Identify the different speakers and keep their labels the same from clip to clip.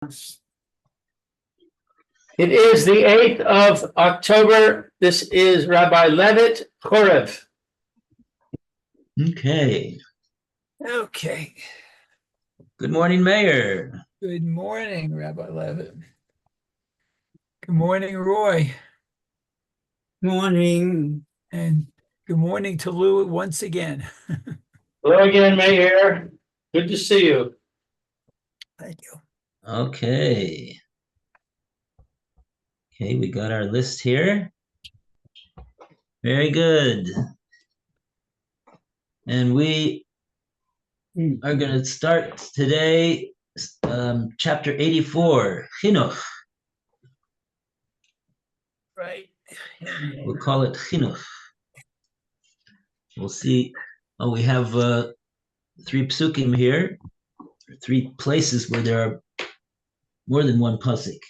Speaker 1: It is the 8th of October. This is Rabbi Levitt, Horeb.
Speaker 2: Okay.
Speaker 3: Okay.
Speaker 2: Good morning, Mayor.
Speaker 3: Good morning, Rabbi Levitt. Good morning, Roy.
Speaker 1: Morning.
Speaker 3: And good morning to Lou once again.
Speaker 1: Hello again, Mayor. Good to see you.
Speaker 3: Thank you.
Speaker 2: Okay. Okay, we got our list here. Very good. And we are going to start today, chapter 84, Chinuch.
Speaker 3: Right.
Speaker 2: We'll call it Chinuch. We'll see. Oh, we have 3 psukim here, 3 places where there are more than one pasuk.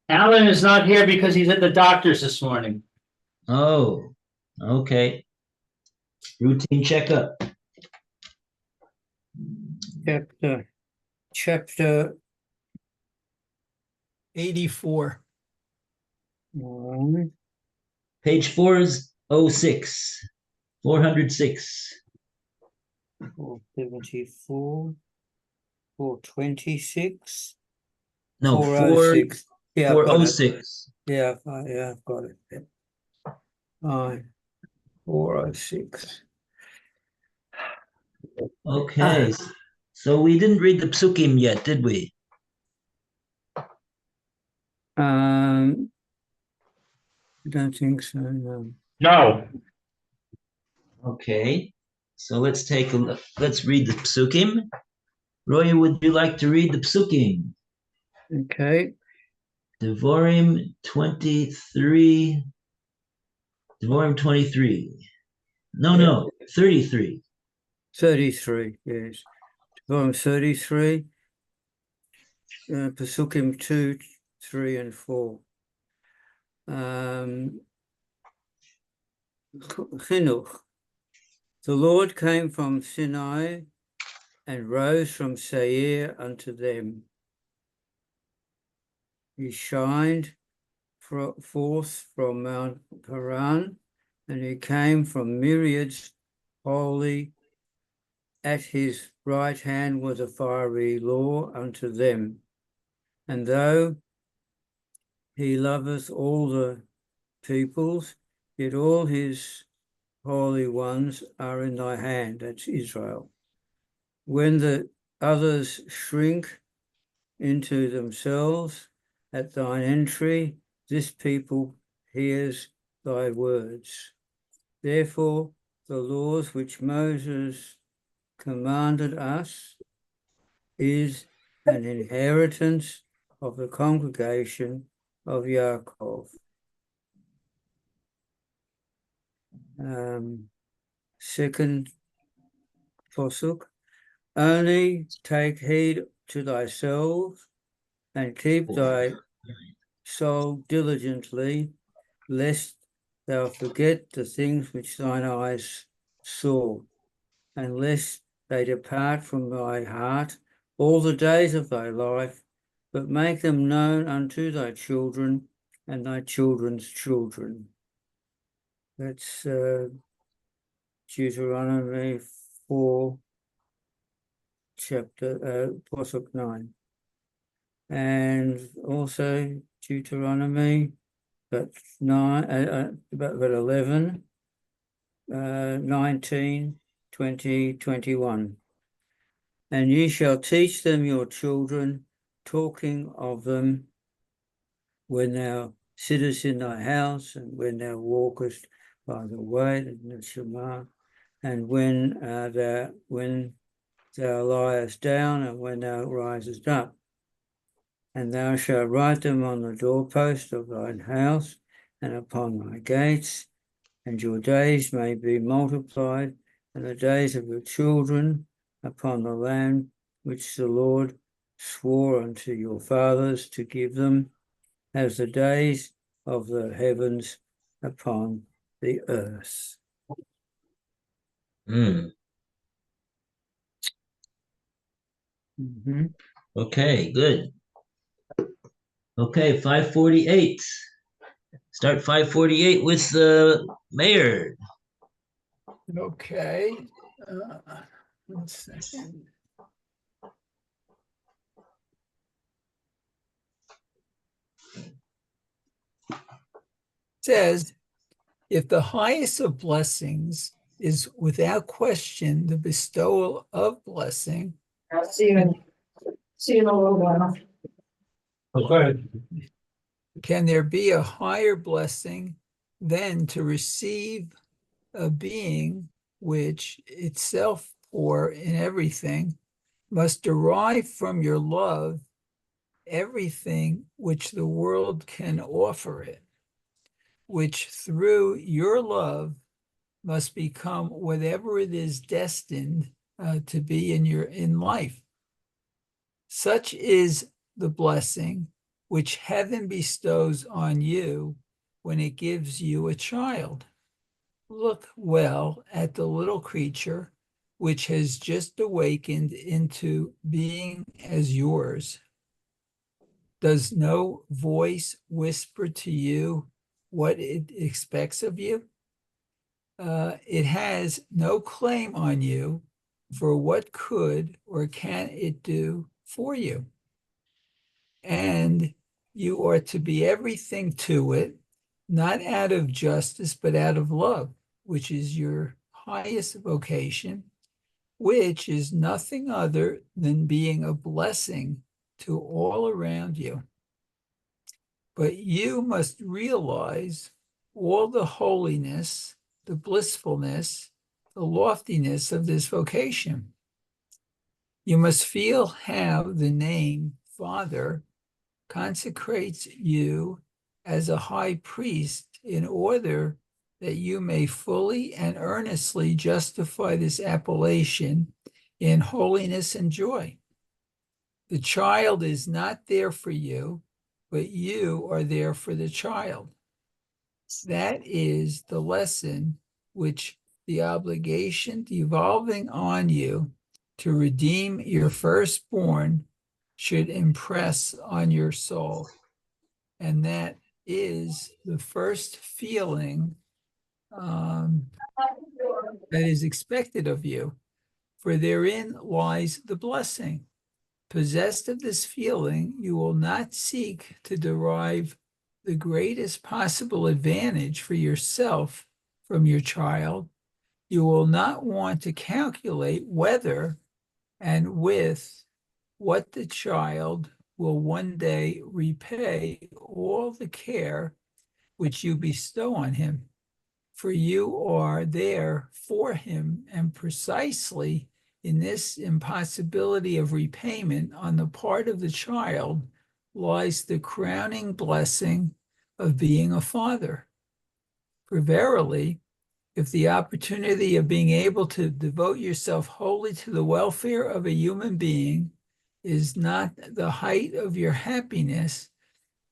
Speaker 1: Alan is not here because he's at the doctor's this morning.
Speaker 2: Oh, okay. Routine checkup.
Speaker 1: Chapter
Speaker 3: 84.
Speaker 2: Page 406. 406.
Speaker 4: 474, 426.
Speaker 2: No,
Speaker 4: 406. Yeah,
Speaker 2: 406.
Speaker 4: Yeah, I've got it. Yeah. 406.
Speaker 2: Okay. So we didn't read the psukim yet, did we?
Speaker 4: I don't think so, no.
Speaker 1: No.
Speaker 2: Okay. So let's take a look. Let's read the psukim. Roy, would you like to read the psukim?
Speaker 4: Okay.
Speaker 2: Devarim 23. Devarim 23. No, 33.
Speaker 4: 33, yes. Volume 33, Pesukim 2, 3, and 4. Chinuch. The Lord came from Sinai and rose from Seir unto them. He shined forth from Mount Paran, and he came from myriads holy. At his right hand was a fiery law unto them. And though he loveth all the peoples, yet all his holy ones are in thy hand. That's Israel. When the others shrink into themselves at thine entry, this people hears thy words. Therefore, the laws which Moses commanded us is an inheritance of the congregation of Yaakov. Second posuk. Only take heed to thyself and keep thy soul diligently, lest thou forget the things which thine eyes saw, and lest they depart from thy heart all the days of thy life, but make them known unto thy children and thy children's children. That's Deuteronomy 4, chapter Pasuk 9. And also Deuteronomy, but 11, 19, 20, 21. And ye shall teach them your children, talking of them when thou sittest in thy house, and when thou walkest by the way, the Shema, and when thou liest down, and when thou risest up. And thou shalt write them on the doorpost of thine house, and upon thy gates, and your days may be multiplied, and the days of your children upon the land which the Lord swore unto your fathers to give them, as the days of the heavens upon the earth.
Speaker 2: Okay, good. Okay, 548. Start 548 with Mayor.
Speaker 3: Okay. 1 second. Says, if the highest of blessings is without question the bestowal of blessing,
Speaker 5: I'll see you in a little while.
Speaker 1: Okay.
Speaker 3: can there be a higher blessing than to receive a being which itself poor in everything must derive from your love everything which the world can offer it, which through your love must become whatever it is destined to be in life. Such is the blessing which heaven bestows on you when it gives you a child. Look well at the little creature which has just awakened into being as yours. Does no voice whisper to you what it expects of you? It has no claim on you for what could or can it do for you. And you are to be everything to it, not out of justice, but out of love, which is your highest vocation, which is nothing other than being a blessing to all around you. But you must realize all the holiness, the blissfulness, the loftiness of this vocation. You must feel how the name Father consecrates you as a high priest in order that you may fully and earnestly justify this appellation in holiness and joy. The child is not there for you, but you are there for the child. That is the lesson which the obligation devolving on you to redeem your firstborn should impress on your soul. And that is the first feeling that is expected of you, for therein lies the blessing. Possessed of this feeling, you will not seek to derive the greatest possible advantage for yourself from your child. You will not want to calculate whether and with what the child will one day repay all the care which you bestow on him. For you are there for him, and precisely in this impossibility of repayment on the part of the child lies the crowning blessing of being a father. For verily, if the opportunity of being able to devote yourself wholly to the welfare of a human being is not the height of your happiness,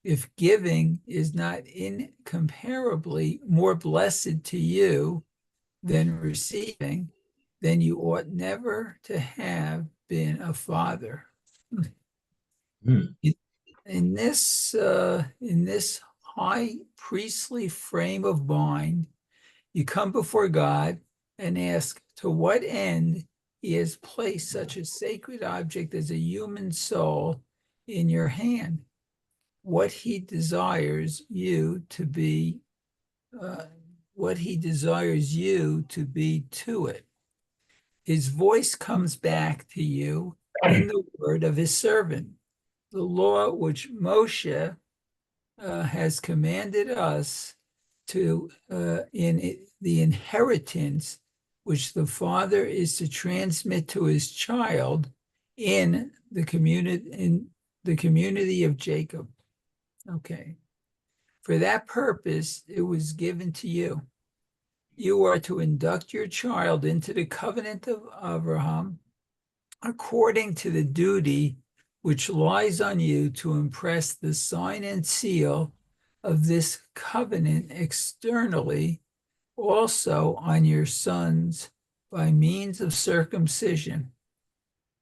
Speaker 3: if giving is not incomparably more blessed to you than receiving, then you ought never to have been a father. In this high priestly frame of mind, you come before God and ask to what end he has placed such a sacred object as a human soul in your hand, what he desires you to be, to it. His voice comes back to you in the word of his servant, the law which Moshe has commanded us to in the inheritance which the father is to transmit to his child in the community of Jacob. Okay. For that purpose, it was given to you. You are to induct your child into the covenant of Abraham according to the duty which lies on you to impress the sign and seal of this covenant externally, also on your sons by means of circumcision.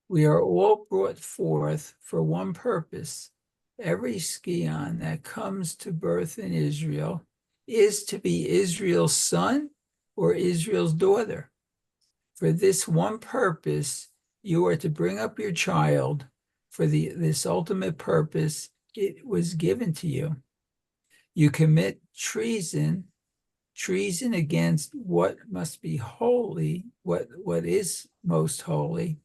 Speaker 3: We are all brought forth for one purpose, every scion that comes to birth in Israel is to be Israel's son or Israel's daughter. For this one purpose, you are to bring up your child. For this ultimate purpose, it was given to you. You commit treason against what must be holy, what is most holy,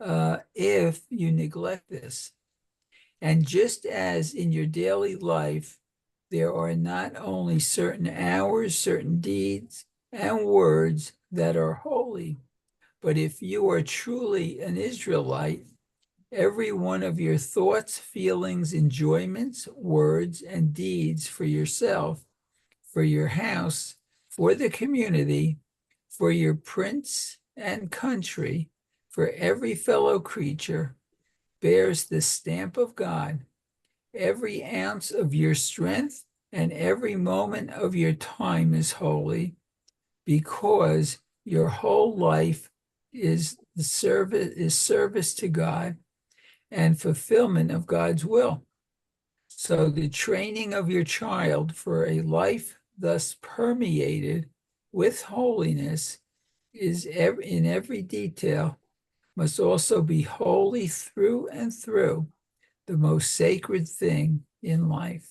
Speaker 3: if you neglect this. And just as in your daily life, there are not only certain hours, certain deeds, and words that are holy, but if you are truly an Israelite, every one of your thoughts, feelings, enjoyments, words, and deeds for yourself, for your house, for the community, for your prince and country, for every fellow creature, bears the stamp of God. Every ounce of your strength and every moment of your time is holy, because your whole life is service to God and fulfillment of God's will. So the training of your child for a life thus permeated with holiness is in every detail must also be holy through and through, the most sacred thing in life.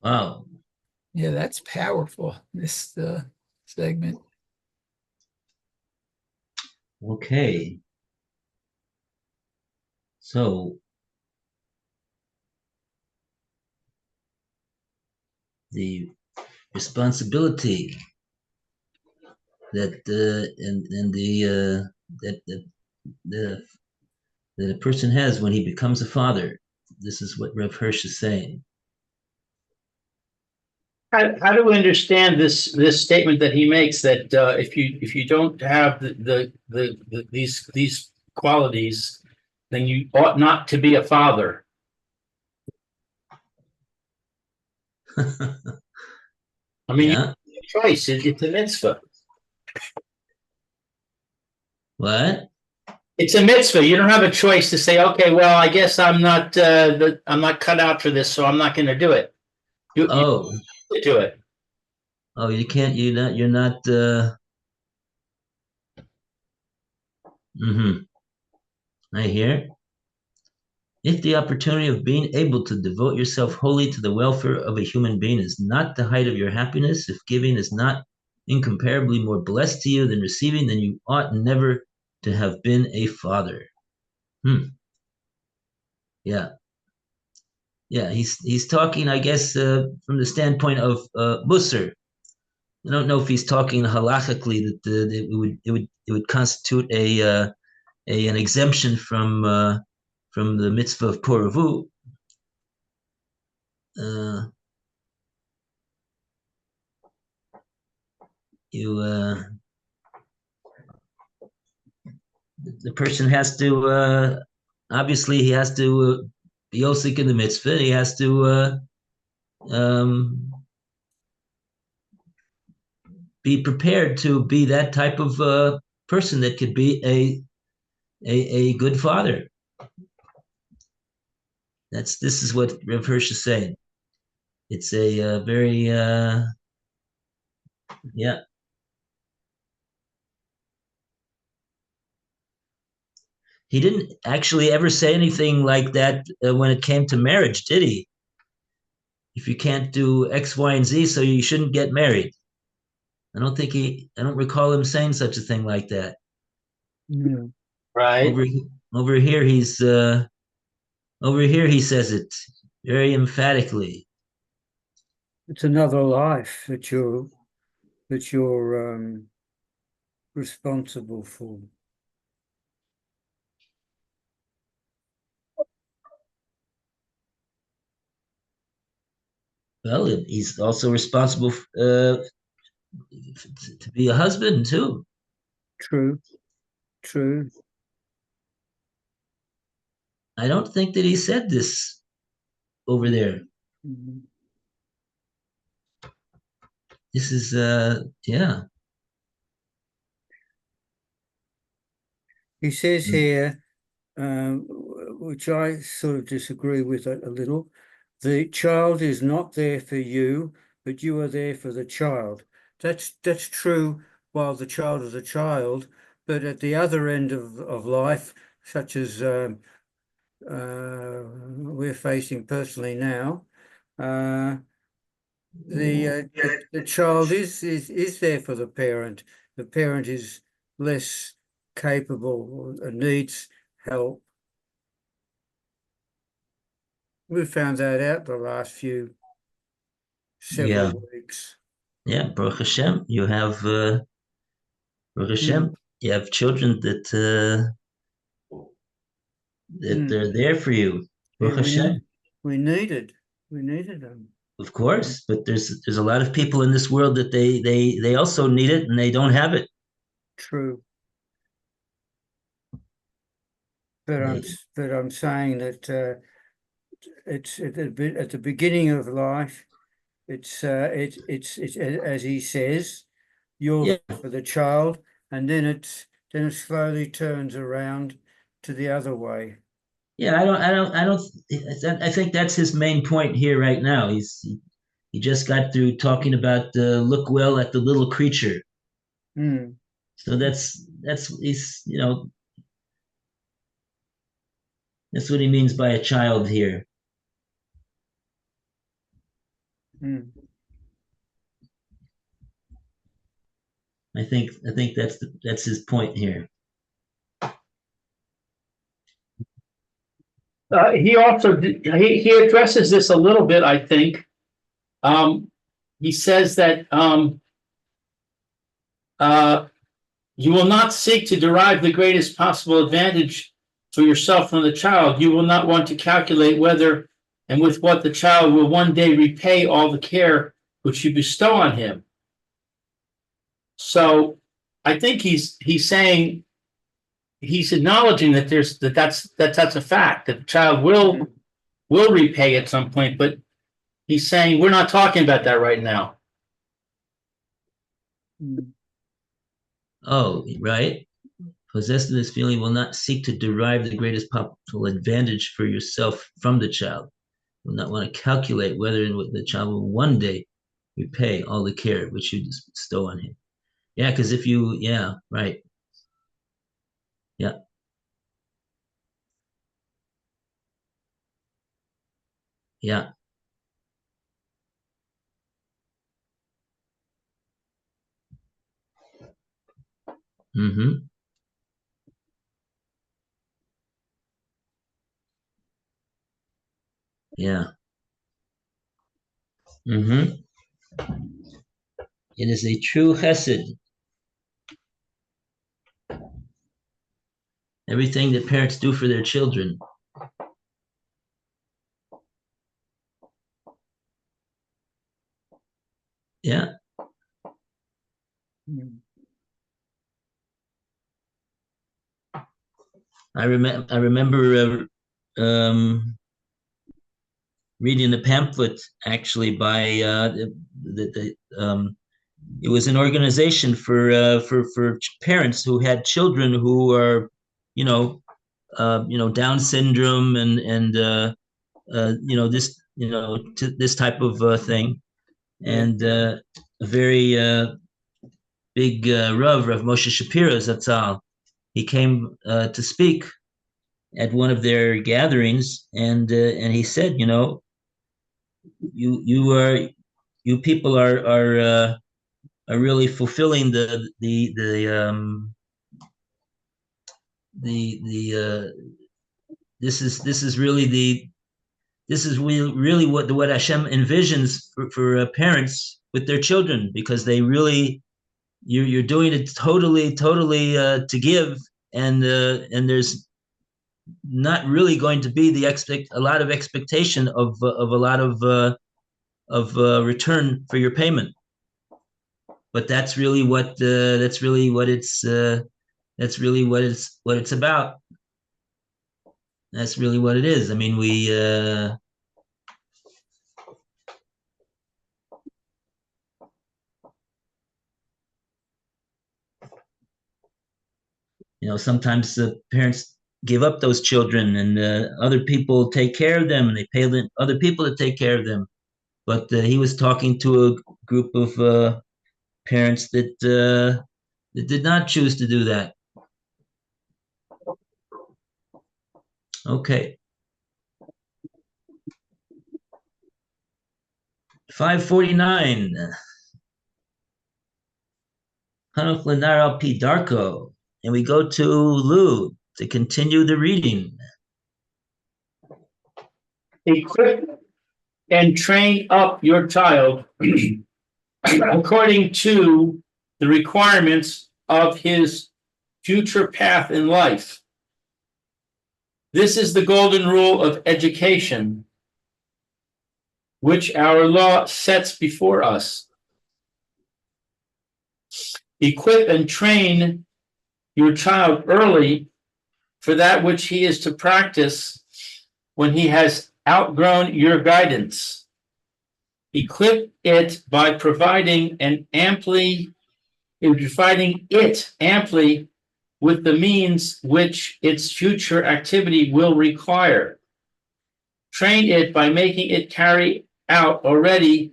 Speaker 2: Wow.
Speaker 3: Yeah, that's powerful, this segment.
Speaker 2: Okay. So the responsibility that and the that a person has when he becomes a father. This is what Rev Hirsch is saying.
Speaker 1: How do we understand this statement that he makes that if you don't have these qualities, then you ought not to be a father? I mean,
Speaker 2: Yeah.
Speaker 1: choice. It's a mitzvah.
Speaker 2: What?
Speaker 1: It's a mitzvah. You don't have a choice to say, okay, well, I guess I'm not cut out for this, so I'm not going to do it. You
Speaker 2: Oh.
Speaker 1: do it.
Speaker 2: Oh, you can't. You're not. I hear. If the opportunity of being able to devote yourself wholly to the welfare of a human being is not the height of your happiness, if giving is not incomparably more blessed to you than receiving, then you ought never to have been a father. Yeah. Yeah, he's talking, I guess, from the standpoint of Musar. I don't know if he's talking halachically that it would constitute an exemption from the mitzvah of poravu. The person has to obviously he has to be osik in the mitzvah. He has to be prepared to be that type of person that could be a good father. This is what Rev Hirsch is saying. It's a very yeah. He didn't actually ever say anything like that when it came to marriage, did he? If you can't do X, Y, and Z, so you shouldn't get married. I don't recall him saying such a thing like that.
Speaker 4: Yeah.
Speaker 1: Right.
Speaker 2: Over here, he says it very emphatically.
Speaker 4: It's another life that you're responsible for.
Speaker 2: Well, he's also responsible to be a husband too.
Speaker 4: True.
Speaker 2: I don't think that he said this over there.
Speaker 4: Mm-hmm.
Speaker 2: This is yeah.
Speaker 4: He says here, which I sort of disagree with a little. The child is not there for you, but you are there for the child. That's true while the child is a child, but at the other end of life, such as we're facing personally now, the child is there for the parent. The parent is less capable or needs help. We found that out the last several weeks.
Speaker 2: Yeah, Baruch Hashem, you have Baruch Hashem, you have children that they're there for you. Baruch Hashem.
Speaker 4: We needed them.
Speaker 2: Of course, but there's a lot of people in this world that they also need it and they don't have it.
Speaker 4: True. But I'm saying that it's at the beginning of life. It's as he says, you're for the child, and then it slowly turns around to the other way.
Speaker 2: Yeah, I think that's his main point here right now. He just got through talking about look well at the little creature. So that's he's that's what he means by a child here. I think that's his point here.
Speaker 1: He also he addresses this a little bit, I think. He says that you will not seek to derive the greatest possible advantage for yourself from the child. You will not want to calculate whether and with what the child will one day repay all the care which you bestow on him. So I think he's saying, he's acknowledging that that's a fact, that the child will repay at some point, but he's saying we're not talking about that right now.
Speaker 2: Oh, right. Possessed of this feeling will not seek to derive the greatest possible advantage for yourself from the child. Will not want to calculate whether and what the child will one day repay all the care which you bestow on him. Yeah, because if you, right. Yeah. Yeah. Mm-hmm. Yeah. Mm-hmm. It is a true chesed. Everything that parents do for their children. Yeah. I remember reading the pamphlet actually by it was an organization for parents who had children who are Down syndrome and this type of thing, and a very big Rav Moshe Shapiro Zatzal. He came to speak at one of their gatherings, and he said, you people are really fulfilling this is really what Hashem envisions for parents with their children, because they really you're doing it totally to give, and there's not really going to be a lot of expectation of a lot of return for your payment. But that's really what it's about. That's really what it is. I mean, we sometimes the parents give up those children, and other people take care of them, and they pay other people to take care of them. But he was talking to a group of parents that did not choose to do that. Okay. 549. Hanuch Lenar al Pi Darko. And we go to Lou to continue the reading.
Speaker 1: Equip and train up your child according to the requirements of his future path in life. This is the golden rule of education, which our law sets before us. Equip and train your child early for that which he is to practice when he has outgrown your guidance. Equip it by providing it amply with the means which its future activity will require. Train it by making it carry out already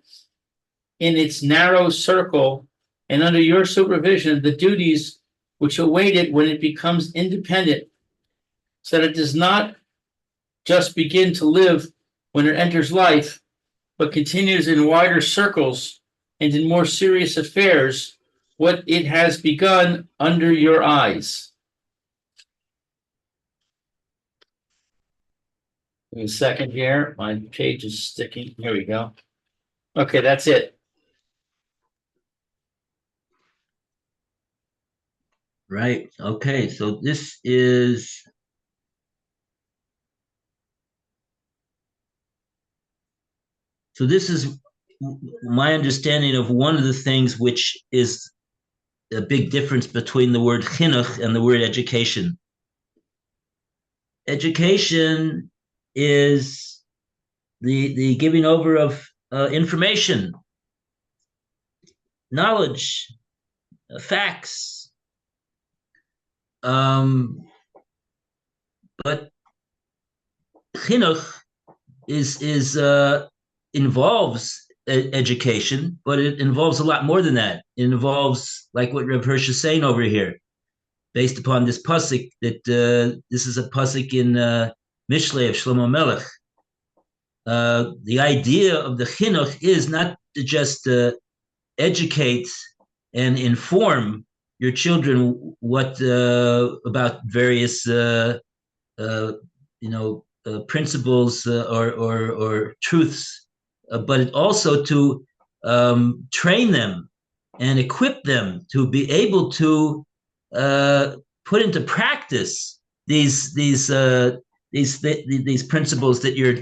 Speaker 1: in its narrow circle and under your supervision the duties which await it when it becomes independent, so that it does not just begin to live when it enters life, but continues in wider circles and in more serious affairs what it has begun under your eyes. Give me a second here. My page is sticking. Here we go. Okay, that's it.
Speaker 2: Right. Okay. So this is my understanding of one of the things which is a big difference between the word chinuch and the word education. Education is the giving over of information, knowledge, facts. But chinuch is involves education, but it involves a lot more than that. It involves, like what Rav Hirsch is saying over here, based upon this pasuk, that this is a pasuk in Mishlei of Shlomo Melech. The idea of the chinuch is not to just educate and inform your children what about various principles or truths, but it also to train them and equip them to be able to put into practice these principles that you're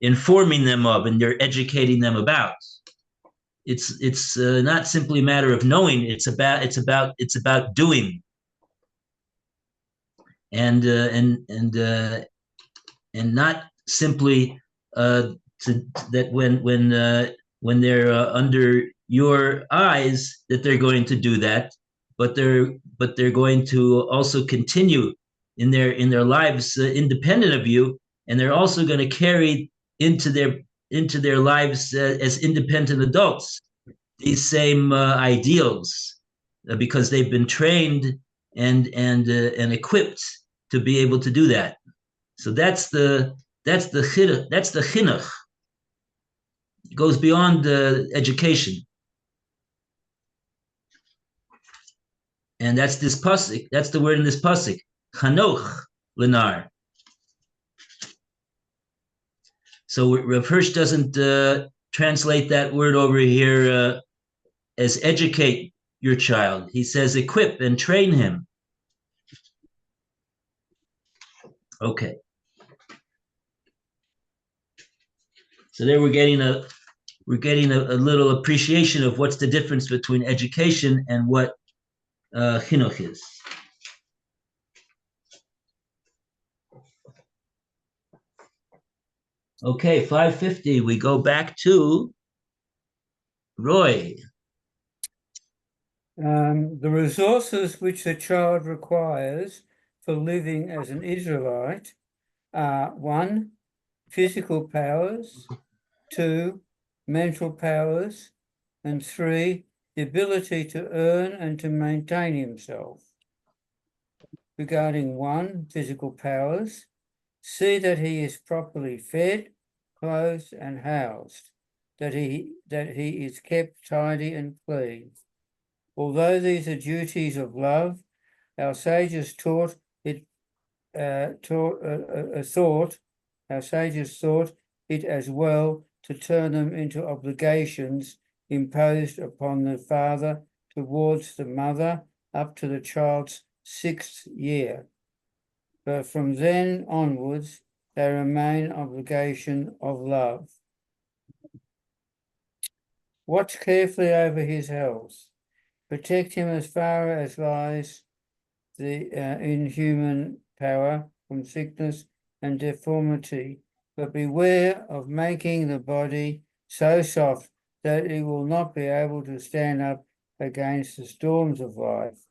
Speaker 2: informing them of and you're educating them about. It's not simply a matter of knowing. It's about doing. And not simply that when they're under your eyes that they're going to do that, but they're going to also continue in their lives independent of you, and they're also going to carry into their lives as independent adults these same ideals, because they've been trained and equipped to be able to do that. So that's the chinuch. It goes beyond education, and that's this pasuk. That's the word in this pasuk, chanoch lenar. So Rav Hirsch doesn't translate that word over here as educate your child. He says equip and train him. Okay. So there we're getting a little appreciation of what's the difference between education and what chinuch is. Okay, 550. We go back to Roy.
Speaker 4: The resources which the child requires for living as an Israelite are 1, physical powers, 2, mental powers, and 3, the ability to earn and to maintain himself. Regarding 1, physical powers, see that he is properly fed, clothed, and housed, that he is kept tidy and clean. Although these are duties of love, our sages thought it as well to turn them into obligations imposed upon the father towards the mother up to the child's 6th year. But from then onwards, they remain obligation of love. Watch carefully over his health. Protect him as far as lies in human power from sickness and deformity, but beware of making the body so soft that it will not be able to stand up against the storms of life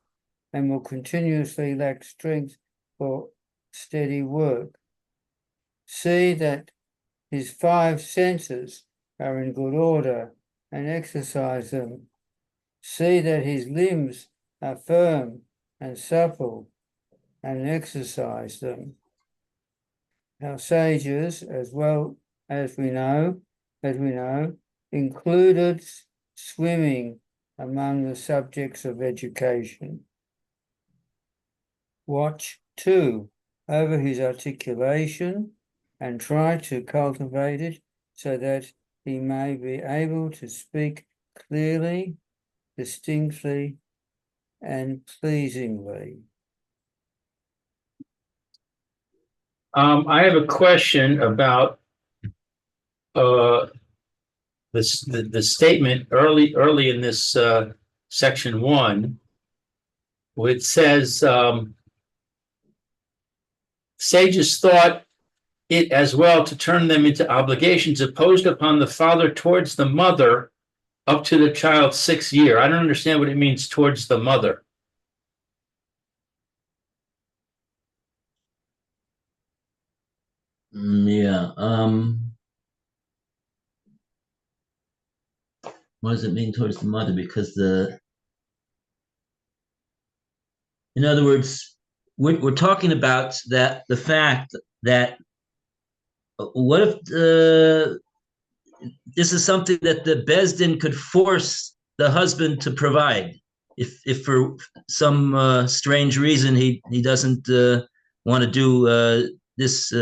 Speaker 4: and will continuously lack strength for steady work. See that his 5 senses are in good order and exercise them. See that his limbs are firm and supple and exercise them. Our sages, as well as we know, included swimming among the subjects of education. Watch, too, over his articulation and try to cultivate it so that he may be able to speak clearly, distinctly, and pleasingly.
Speaker 1: I have a question about the statement early in this section 1, which says sages thought it as well to turn them into obligations imposed upon the father towards the mother up to the child's 6th year. I don't understand what it means towards the mother.
Speaker 2: Yeah. What does it mean towards the mother? Because in other words, we're talking about that the fact that what if this is something that the Bezdin could force the husband to provide if for some strange reason he doesn't want to do this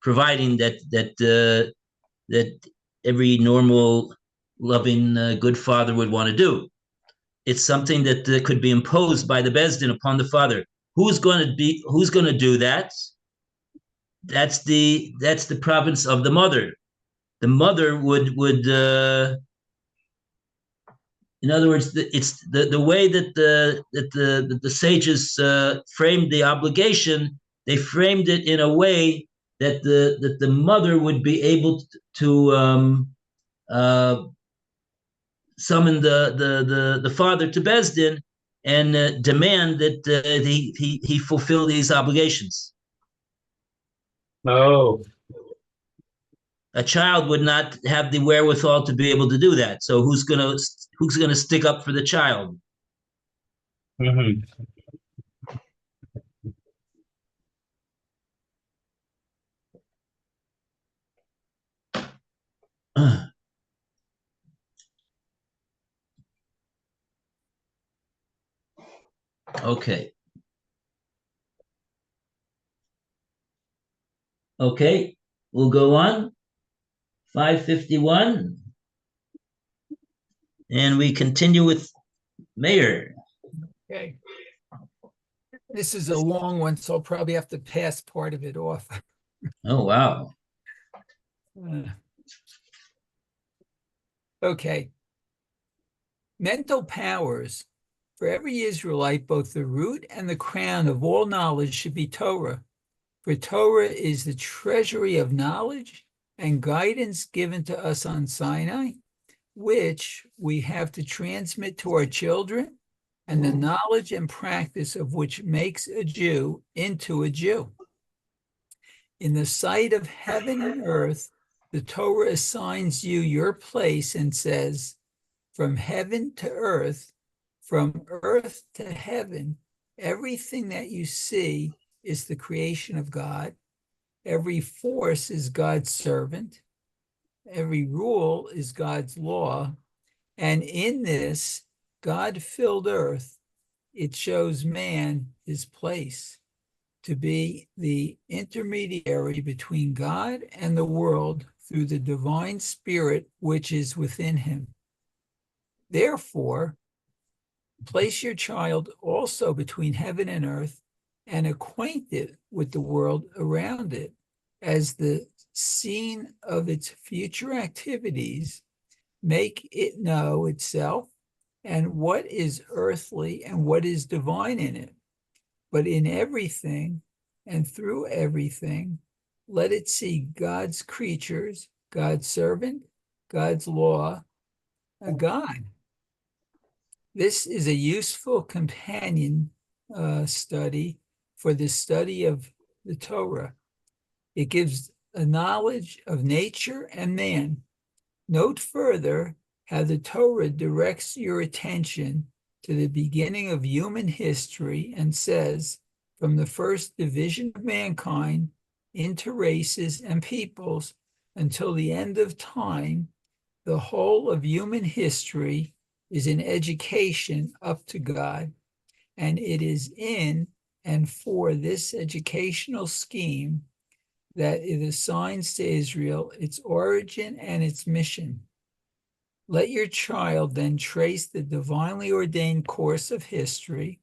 Speaker 2: providing that every normal loving good father would want to do. It's something that could be imposed by the Bezdin upon the father. Who's going to do that? That's the province of the mother. The mother would in other words, it's the way that the sages framed the obligation. They framed it in a way that the mother would be able to summon the father to Bezdin and demand that he fulfill these obligations.
Speaker 1: Oh.
Speaker 2: A child would not have the wherewithal to be able to do that. So who's gonna stick up for the child?
Speaker 1: Mm-hmm.
Speaker 2: Okay. Okay, we'll go on. 551. And we continue with Mayor.
Speaker 3: Okay. This is a long one, so I'll probably have to pass part of it off.
Speaker 2: Oh, wow.
Speaker 3: Okay. Mental powers. For every Israelite, both the root and the crown of all knowledge should be Torah. For Torah is the treasury of knowledge and guidance given to us on Sinai, which we have to transmit to our children and the knowledge and practice of which makes a Jew into a Jew. In the sight of heaven and earth, the Torah assigns you your place and says, from heaven to earth, from earth to heaven, everything that you see is the creation of God. Every force is God's servant. Every rule is God's law. And in this God-filled earth, it shows man his place to be the intermediary between God and the world through the divine spirit which is within him. Therefore, place your child also between heaven and earth and acquaint it with the world around it as the scene of its future activities. Make it know itself and what is earthly and what is divine in it. But in everything and through everything, let it see God's creatures, God's servant, God's law, a God. This is a useful companion study for the study of the Torah. It gives a knowledge of nature and man. Note further how the Torah directs your attention to the beginning of human history and says, from the first division of mankind into races and peoples until the end of time, the whole of human history is an education up to God, and it is in and for this educational scheme that it assigns to Israel its origin and its mission. Let your child then trace the divinely ordained course of history.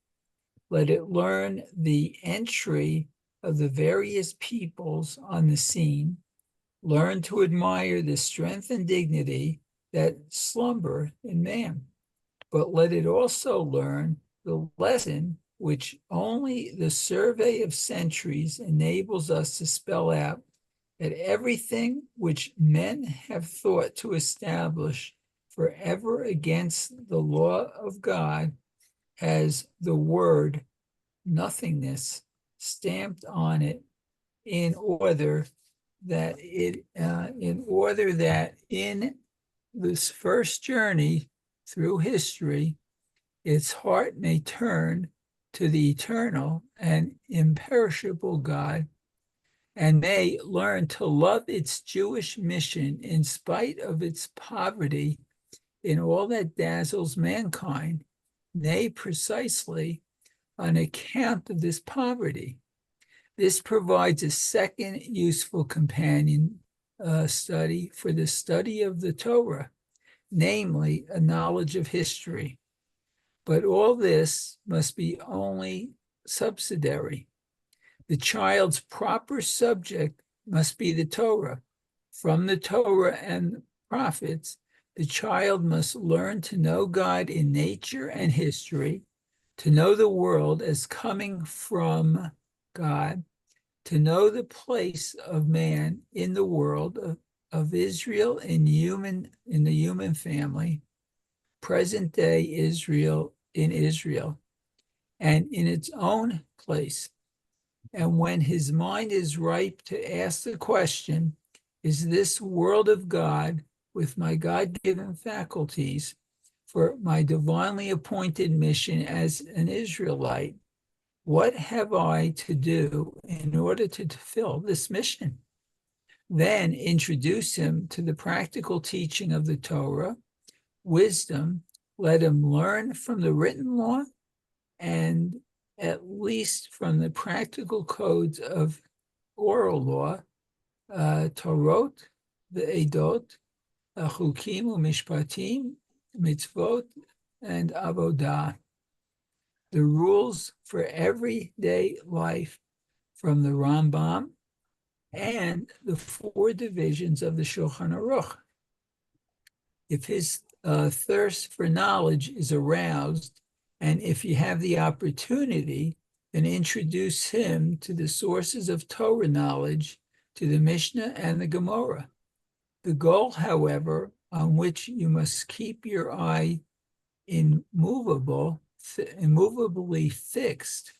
Speaker 3: Let it learn the entry of the various peoples on the scene. Learn to admire the strength and dignity that slumber in man. But let it also learn the lesson which only the survey of centuries enables us to spell out, that everything which men have thought to establish forever against the law of God has the word nothingness stamped on it in order that in this first journey through history, its heart may turn to the eternal and imperishable God, and may learn to love its Jewish mission in spite of its poverty in all that dazzles mankind, nay, precisely on account of this poverty. This provides a second useful companion study for the study of the Torah, namely a knowledge of history. But all this must be only subsidiary. The child's proper subject must be the Torah. From the Torah and prophets, the child must learn to know God in nature and history, to know the world as coming from God, to know the place of man in the world, of Israel in the human family, present day Israel in Israel, and in its own place. And when his mind is ripe to ask the question, is this world of God with my God-given faculties for my divinely appointed mission as an Israelite, what have I to do in order to fulfill this mission? Then introduce him to the practical teaching of the Torah, wisdom. Let him learn from the written law and at least from the practical codes of oral law, Torot, the Edot, Chukim u'Mishpatim, Mitzvot, and Avodah. The rules for everyday life from the Rambam and the 4 divisions of the Shulchan Aruch. If his thirst for knowledge is aroused, and if you have the opportunity, then introduce him to the sources of Torah knowledge, to the Mishnah and the Gemara. The goal, however, on which you must keep your eye immovable immovably fixed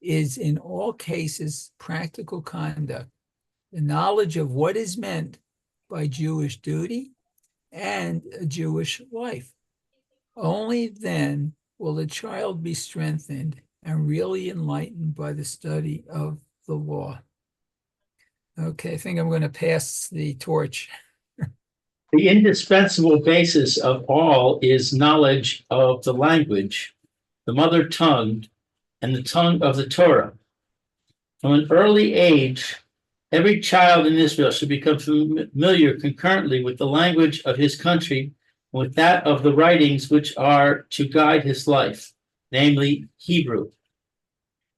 Speaker 3: is in all cases practical conduct, the knowledge of what is meant by Jewish duty and a Jewish life. Only then will the child be strengthened and really enlightened by the study of the law. Okay, I think I'm going to pass the torch.
Speaker 1: The indispensable basis of all is knowledge of the language, the mother tongue, and the tongue of the Torah. From an early age, every child in Israel should become familiar concurrently with the language of his country and with that of the writings which are to guide his life, namely Hebrew.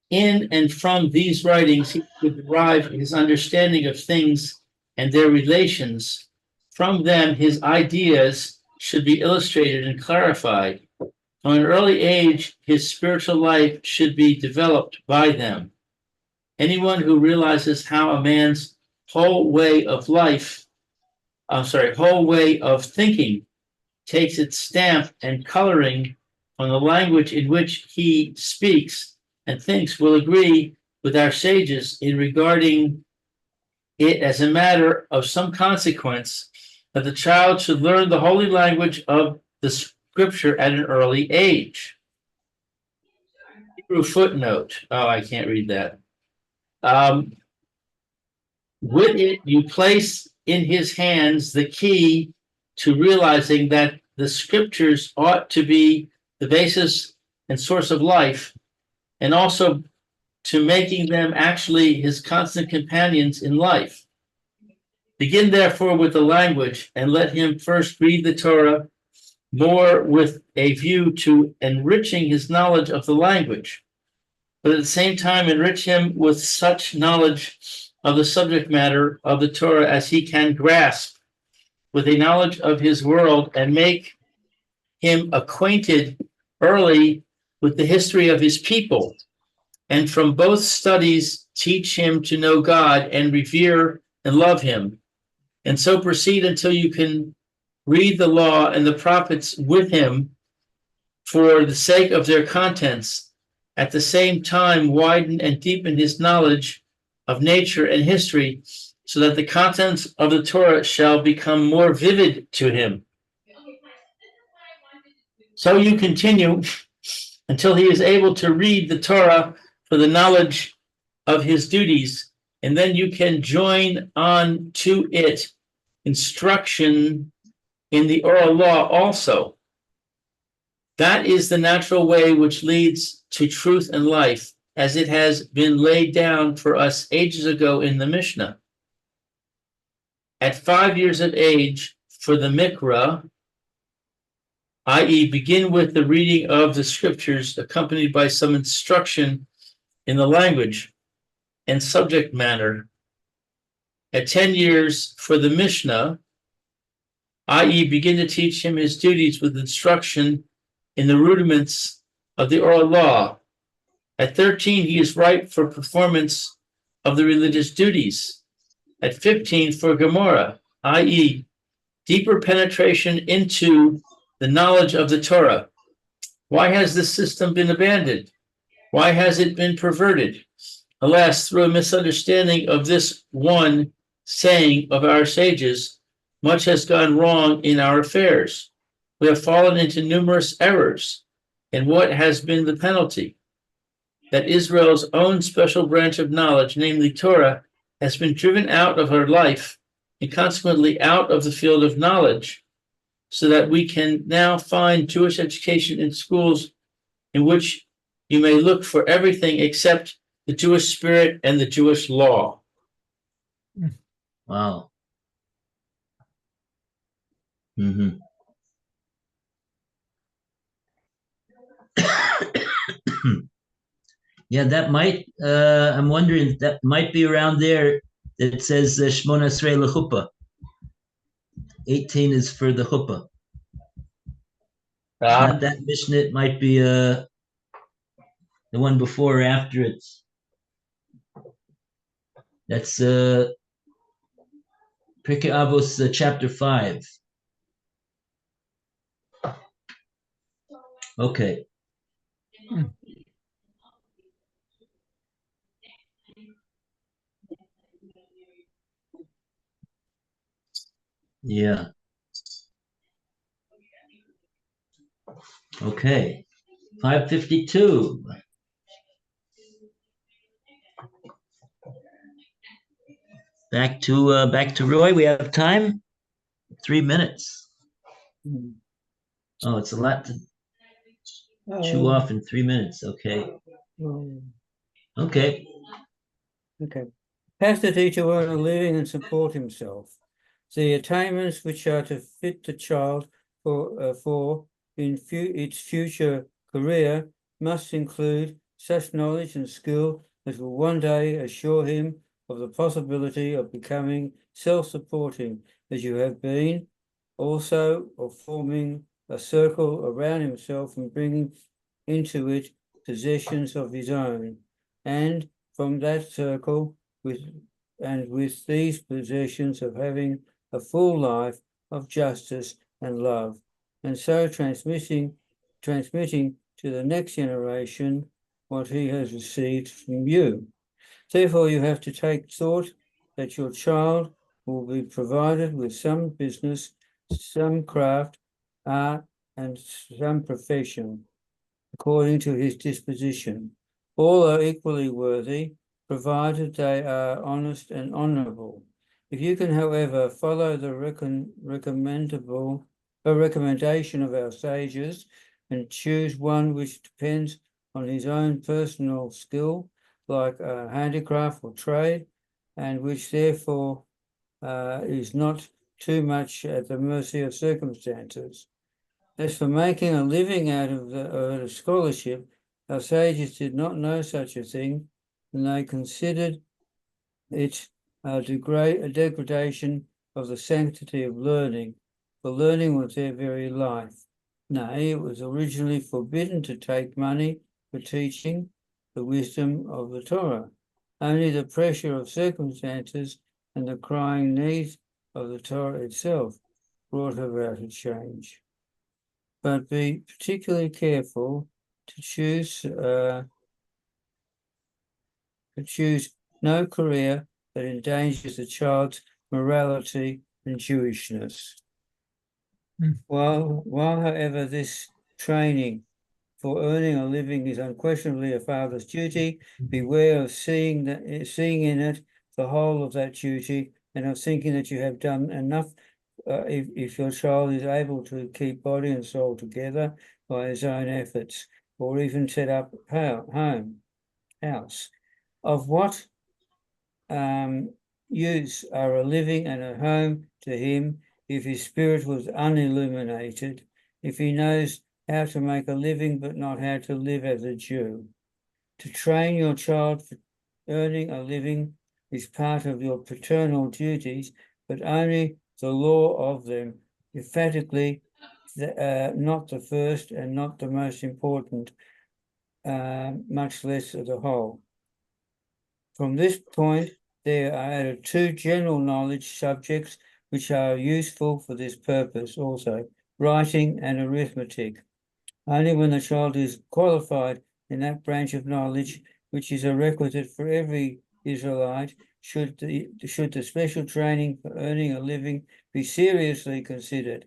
Speaker 1: In and from these writings, he would derive his understanding of things and their relations. From them, his ideas should be illustrated and clarified. From an early age, his spiritual life should be developed by them. Anyone who realizes how a man's whole way of thinking takes its stamp and coloring on the language in which he speaks and thinks will agree with our sages in regarding it as a matter of some consequence that the child should learn the holy language of the scripture at an early age. Hebrew footnote. Oh, I can't read that. With it, you place in his hands the key to realizing that the scriptures ought to be the basis and source of life, and also to making them actually his constant companions in life. Begin therefore with the language, and let him first read the Torah more with a view to enriching his knowledge of the language, but at the same time enrich him with such knowledge of the subject matter of the Torah as he can grasp, with a knowledge of his world, and make him acquainted early with the history of his people, and from both studies teach him to know God and revere and love him, and so proceed until you can read the law and the prophets with him for the sake of their contents, at the same time widen and deepen his knowledge of nature and history, so that the contents of the Torah shall become more vivid to him. So you continue until he is able to read the Torah for the knowledge of his duties, and then you can join on to it instruction in the oral law also. That is the natural way which leads to truth and life, as it has been laid down for us ages ago in the Mishnah. At 5 years of age, for the Mikra, i.e., begin with the reading of the scriptures accompanied by some instruction in the language and subject matter. At 10 years, for the Mishnah, i.e., begin to teach him his duties with instruction in the rudiments of the oral law. At 13, he is ripe for performance of the religious duties. At 15, for Gemara, i.e., deeper penetration into the knowledge of the Torah. Why has this system been abandoned? Why has it been perverted? Alas, through a misunderstanding of this one saying of our sages, much has gone wrong in our affairs. We have fallen into numerous errors. And what has been the penalty? That Israel's own special branch of knowledge, namely Torah, has been driven out of her life and consequently out of the field of knowledge, so that we can now find Jewish education in schools in which you may look for everything except the Jewish spirit and the Jewish law.
Speaker 2: Wow. Mm-hmm. Yeah, that might, I'm wondering, that might be around there. It says Shmona Esrei L'chuppah. 18 is for the chuppah. Not that Mishnah, it might be the one before or after it. That's Pirkei Avos chapter 5. Okay.
Speaker 3: Hmm.
Speaker 2: Yeah. Okay. 5:52. Back to Roy. We have time. 3 minutes.
Speaker 4: Hmm.
Speaker 2: Oh, it's a lot to chew off in 3 minutes. Okay. Okay.
Speaker 4: Okay. Has the teacher earn a living and support himself? The attainments which are to fit the child for its future career must include such knowledge and skill as will one day assure him of the possibility of becoming self-supporting as you have been, also of forming a circle around himself and bringing into it possessions of his own, and from that circle with these possessions of having a full life of justice and love, and so transmitting to the next generation what he has received from you. Therefore, you have to take thought that your child will be provided with some business, some craft, art, and some profession, according to his disposition. All are equally worthy, provided they are honest and honourable. If you can, however, follow the recommendation of our sages and choose one which depends on his own personal skill, like handicraft or trade, and which therefore is not too much at the mercy of circumstances. As for making a living out of the scholarship, our sages did not know such a thing, and they considered it a degradation of the sanctity of learning, for learning was their very life. Nay, it was originally forbidden to take money for teaching the wisdom of the Torah. Only the pressure of circumstances and the crying needs of the Torah itself brought about a change. But be particularly careful to choose no career that endangers the child's morality and Jewishness.
Speaker 3: Hmm.
Speaker 4: While, however, this training for earning a living is unquestionably a father's duty, beware of seeing in it the whole of that duty, and of thinking that you have done enough if your child is able to keep body and soul together by his own efforts, or even set up a house. Of what use are a living and a home to him if his spirit was unilluminated, if he knows how to make a living but not how to live as a Jew? To train your child for earning a living is part of your paternal duties, but only the law of them, emphatically not the first and not the most important, much less the whole. From this point, there are added two general knowledge subjects which are useful for this purpose also, writing and arithmetic. Only when the child is qualified in that branch of knowledge, which is a requisite for every Israelite, should the special training for earning a living be seriously considered.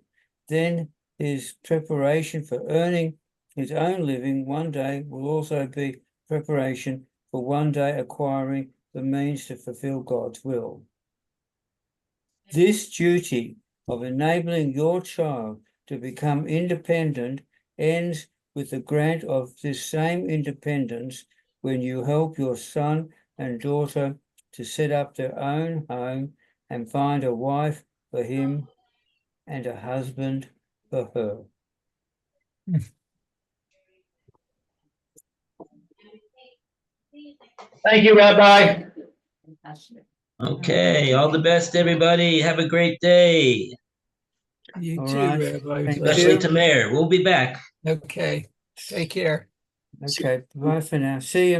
Speaker 4: Then his preparation for earning his own living one day will also be preparation for one day acquiring the means to fulfill God's will. This duty of enabling your child to become independent ends with the grant of this same independence when you help your son and daughter to set up their own home and find a wife for him and a husband for her.
Speaker 1: Thank you, Rabbi.
Speaker 2: Okay. All the best, everybody. Have a great day.
Speaker 3: You
Speaker 4: All
Speaker 3: too,
Speaker 4: right.
Speaker 3: Rabbi.
Speaker 4: Thank
Speaker 2: Especially
Speaker 4: you.
Speaker 2: to Mayor. We'll be back.
Speaker 3: Okay. Take care.
Speaker 4: Okay, bye for now. See you.